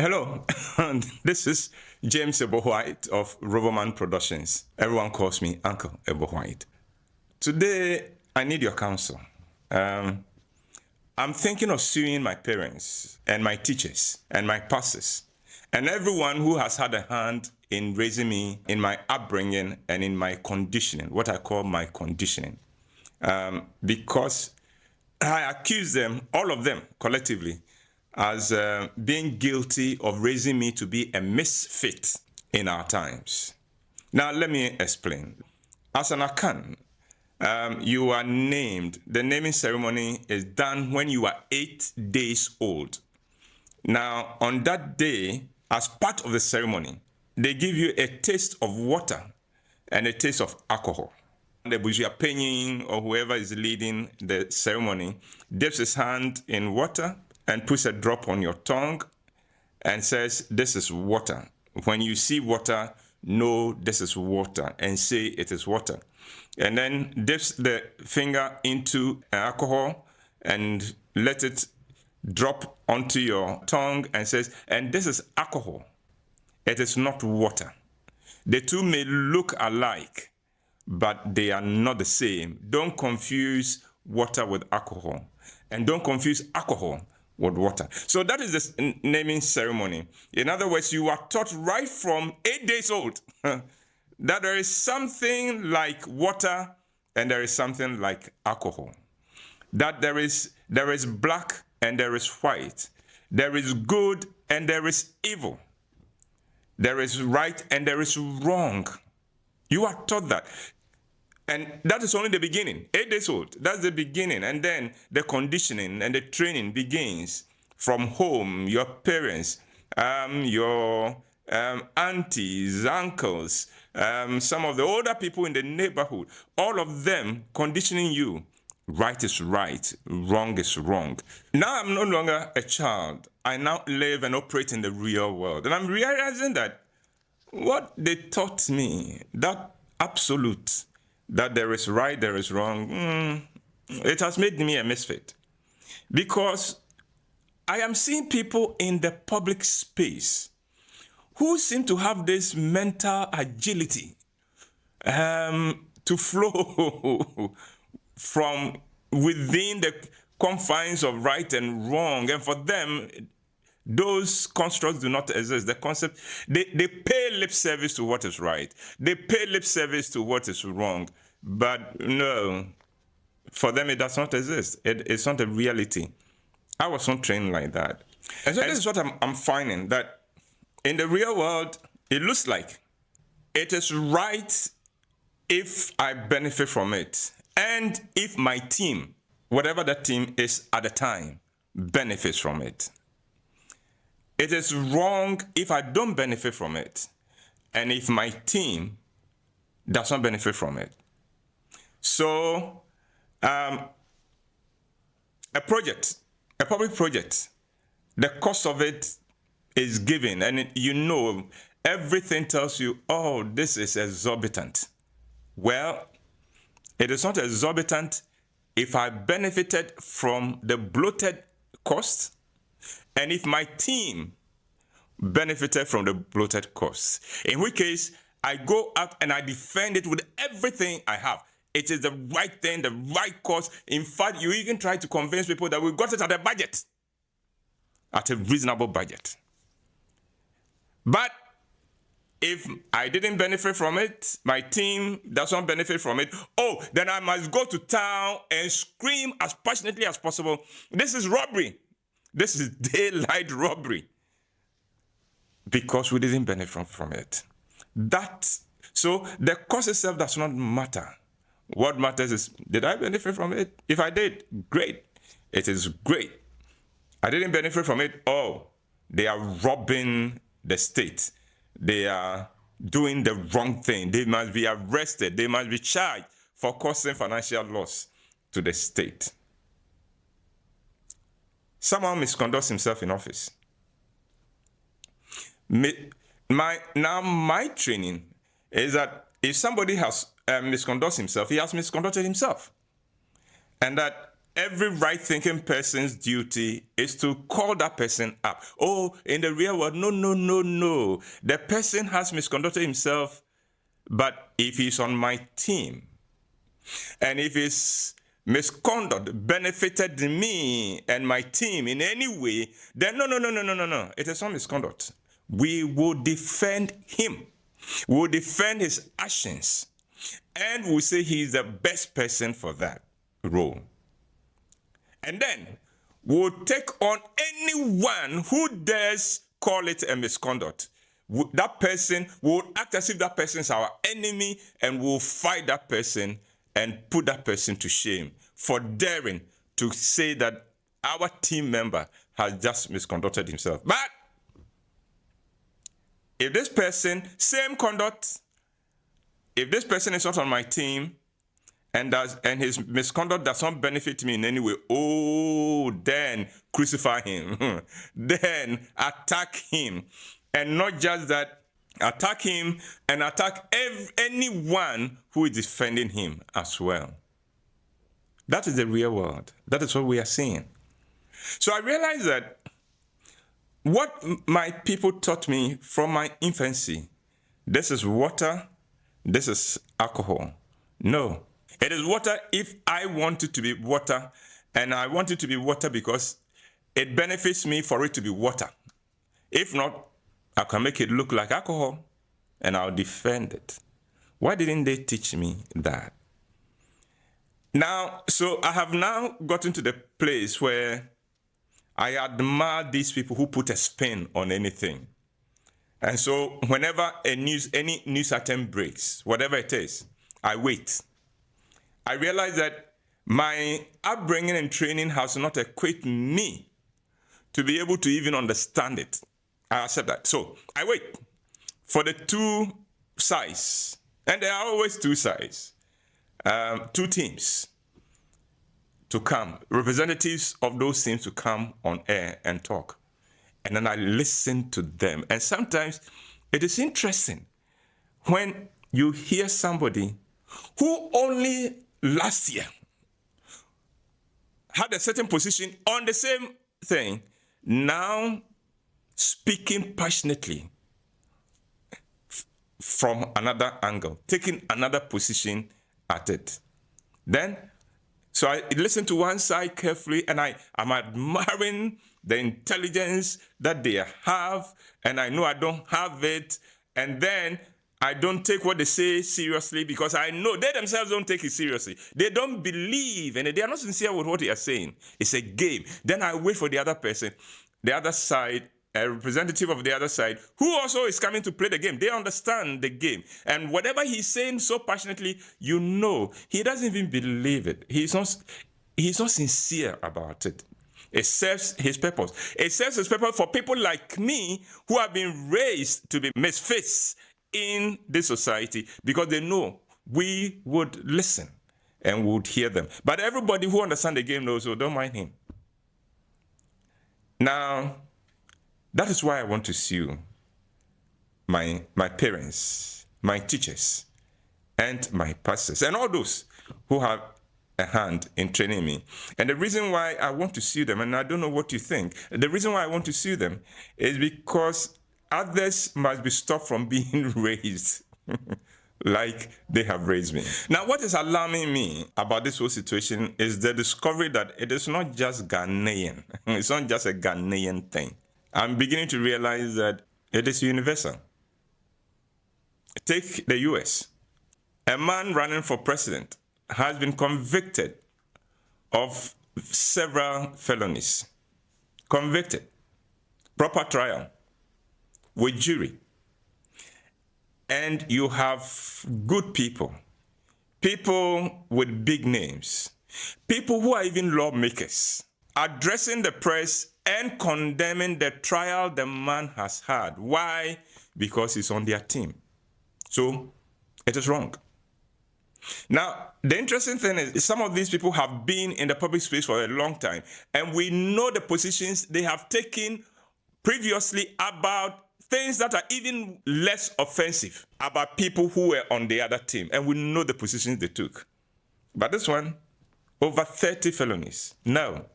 Hello, this is James Whyte of Roverman Productions. Everyone calls me Uncle Whyte. Today, I need your counsel. I'm thinking of suing my parents and my teachers and my pastors and everyone who has had a hand in raising me in my upbringing and in my conditioning, what I call my conditioning. Because I accuse them, all of them collectively, as being guilty of raising me to be a misfit in our times. Now, let me explain. As an Akan, you are named. The naming ceremony is done when you are 8 days old. Now, on that day, as part of the ceremony, they give you a taste of water and a taste of alcohol. The Bujiapenyin or whoever is leading the ceremony dips his hand in water and puts a drop on your tongue and says, "This is water." When you see water, know this is water and say it is water. And then dips the finger into alcohol and let it drop onto your tongue and says, "And this is alcohol. It is not water." The two may look alike, but they are not the same. Don't confuse water with alcohol, and don't confuse alcohol with water. So that is the naming ceremony. In other words, you are taught right from 8 days old that there is something like water and there is something like alcohol. That there is black and there is white. There is good and there is evil. There is right and there is wrong. You are taught that. And that is only the beginning. 8 days old, that's the beginning. And then the conditioning and the training begins from home, your parents, your aunties, uncles, some of the older people in the neighborhood, all of them conditioning you. Right is right, wrong is wrong. Now I'm no longer a child. I now live and operate in the real world. And I'm realizing that what they taught me, that absolute, that there is right, there is wrong, it has made me a misfit. Because I am seeing people in the public space who seem to have this mental agility to flow from within the confines of right and wrong. And for them, those constructs do not exist. The concept, they pay lip service to what is right. They pay lip service to what is wrong. But no, for them it does not exist. It's not a reality. I was not trained like that. And so this is what I'm finding, that in the real world, it looks like it is right if I benefit from it. And if my team, whatever that team is at the time, benefits from it. It is wrong if I don't benefit from it, and if my team does not benefit from it. So, a public project, the cost of it is given, and everything tells you, oh, this is exorbitant. Well, it is not exorbitant if I benefited from the bloated cost, and if my team benefited from the bloated costs, in which case I go up and I defend it with everything I have. It is the right thing, the right cost. In fact, you even try to convince people that we got it at a budget, at a reasonable budget. But if I didn't benefit from it, my team does not benefit from it, then I must go to town and scream as passionately as possible, "This is robbery. This is daylight robbery." Because we didn't benefit from it. So the cost itself does not matter. What matters is, did I benefit from it? If I did, great. It is great. I didn't benefit from it. They are robbing the state. They are doing the wrong thing. They must be arrested. They must be charged for causing financial loss to the state. Someone misconducts himself in office. My training is that if somebody has misconducts himself, he has misconducted himself. And that every right-thinking person's duty is to call that person up. Oh, in the real world, no, no, no, no. The person has misconducted himself, but if he's on my team, and if his misconduct benefited me and my team in any way, then no, no, no, no, no, no, no. It is not misconduct. We will defend him. We will defend his actions. And we'll say he's the best person for that role. And then we'll take on anyone who dares call it a misconduct. That person will act as if that person is our enemy, and we'll fight that person and put that person to shame for daring to say that our team member has just misconducted himself. But if this person, same conduct, if this person is not on my team and his misconduct does not benefit me in any way, then crucify him. Then attack him. And not just that, attack him and attack anyone who is defending him as well. That is the real world. That is what we are seeing. So I realized that what my people taught me from my infancy, this is water, this is alcohol. No, it is water if I want it to be water, and I want it to be water because it benefits me for it to be water. If not, I can make it look like alcohol, and I'll defend it. Why didn't they teach me that? Now, so I have now gotten to the place where I admire these people who put a spin on anything. And so whenever any news item breaks, whatever it is, I wait. I realize that my upbringing and training has not equipped me to be able to even understand it. I accept that. So I wait for the two sides. And there are always two sides, two teams to come, representatives of those teams to come on air and talk. And then I listen to them. And sometimes it is interesting when you hear somebody who only last year had a certain position on the same thing, now speaking passionately from another angle, taking another position at it. Then, so I listen to one side carefully, and I'm admiring the intelligence that they have, and I know I don't have it, and then I don't take what they say seriously because I know they themselves don't take it seriously. They don't believe, and they are not sincere with what they are saying. It's a game. Then I wait for the other person, the other side, a representative of the other side, who also is coming to play the game. They understand the game. And whatever he's saying so passionately, you know, he doesn't even believe it. He's not sincere about it. It serves his purpose. It serves his purpose for people like me who have been raised to be misfits in this society because they know we would listen and would hear them. But everybody who understands the game knows, so don't mind him. Now, that is why I want to sue my parents, my teachers, and my pastors, and all those who have a hand in training me. And the reason why I want to sue them, and I don't know what you think, the reason why I want to sue them is because others must be stopped from being raised like they have raised me. Now, what is alarming me about this whole situation is the discovery that it is not just Ghanaian. It's not just a Ghanaian thing. I'm beginning to realize that it is universal. Take the US. A man running for president has been convicted of several felonies. Convicted. Proper trial. With jury. And you have good people. People with big names. People who are even lawmakers. Addressing the press and condemning the trial the man has had. Why? Because he's on their team. So, it is wrong. Now, the interesting thing is some of these people have been in the public space for a long time, and we know the positions they have taken previously about things that are even less offensive about people who were on the other team, and we know the positions they took. But this one, over 30 felonies. No,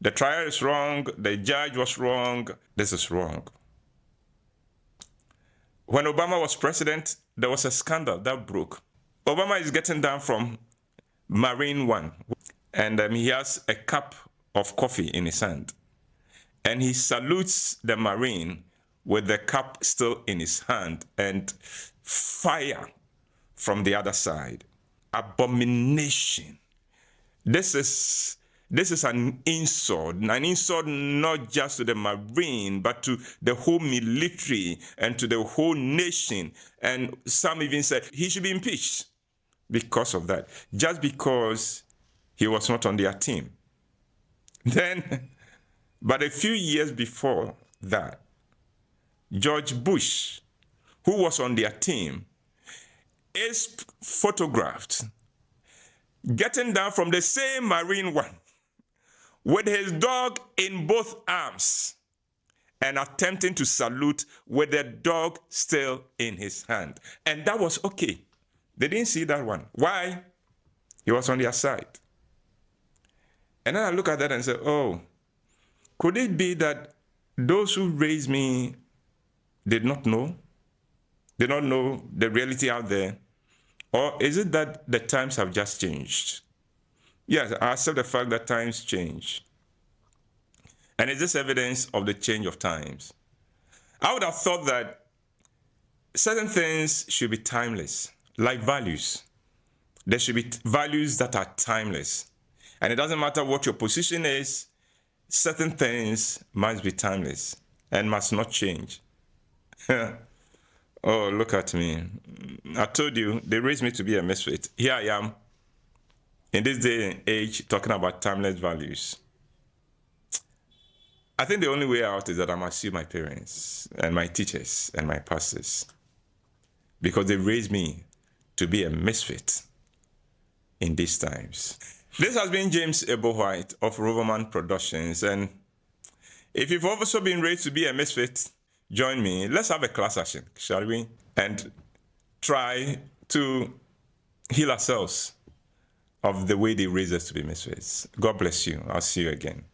the trial is wrong. The judge was wrong. This is wrong. When Obama was president, there was a scandal that broke. Obama is getting down from Marine One, and he has a cup of coffee in his hand. And he salutes the Marine with the cup still in his hand, and fire from the other side. Abomination. This is an insult not just to the Marine, but to the whole military and to the whole nation. And some even said he should be impeached because of that, just because he was not on their team. Then, but a few years before that, George Bush, who was on their team, is photographed getting down from the same Marine One with his dog in both arms and attempting to salute with the dog still in his hand. And that was okay. They didn't see that one. Why? He was on their side. And then I look at that and say, oh, could it be that those who raised me did not know? Did not know the reality out there? Or is it that the times have just changed? Yes, I accept the fact that times change. And is this evidence of the change of times? I would have thought that certain things should be timeless, like values. There should be values that are timeless. And it doesn't matter what your position is, certain things must be timeless and must not change. Oh, look at me. I told you, they raised me to be a misfit. Here I am, in this day and age, talking about timeless values. I think the only way out is that I must sue my parents and my teachers and my pastors, because they raised me to be a misfit in these times. This has been James Whyte of Roverman Productions. And if you've also been raised to be a misfit, join me. Let's have a class action, shall we? And try to heal ourselves of the way they raised us to be misfits. God bless you. I'll see you again.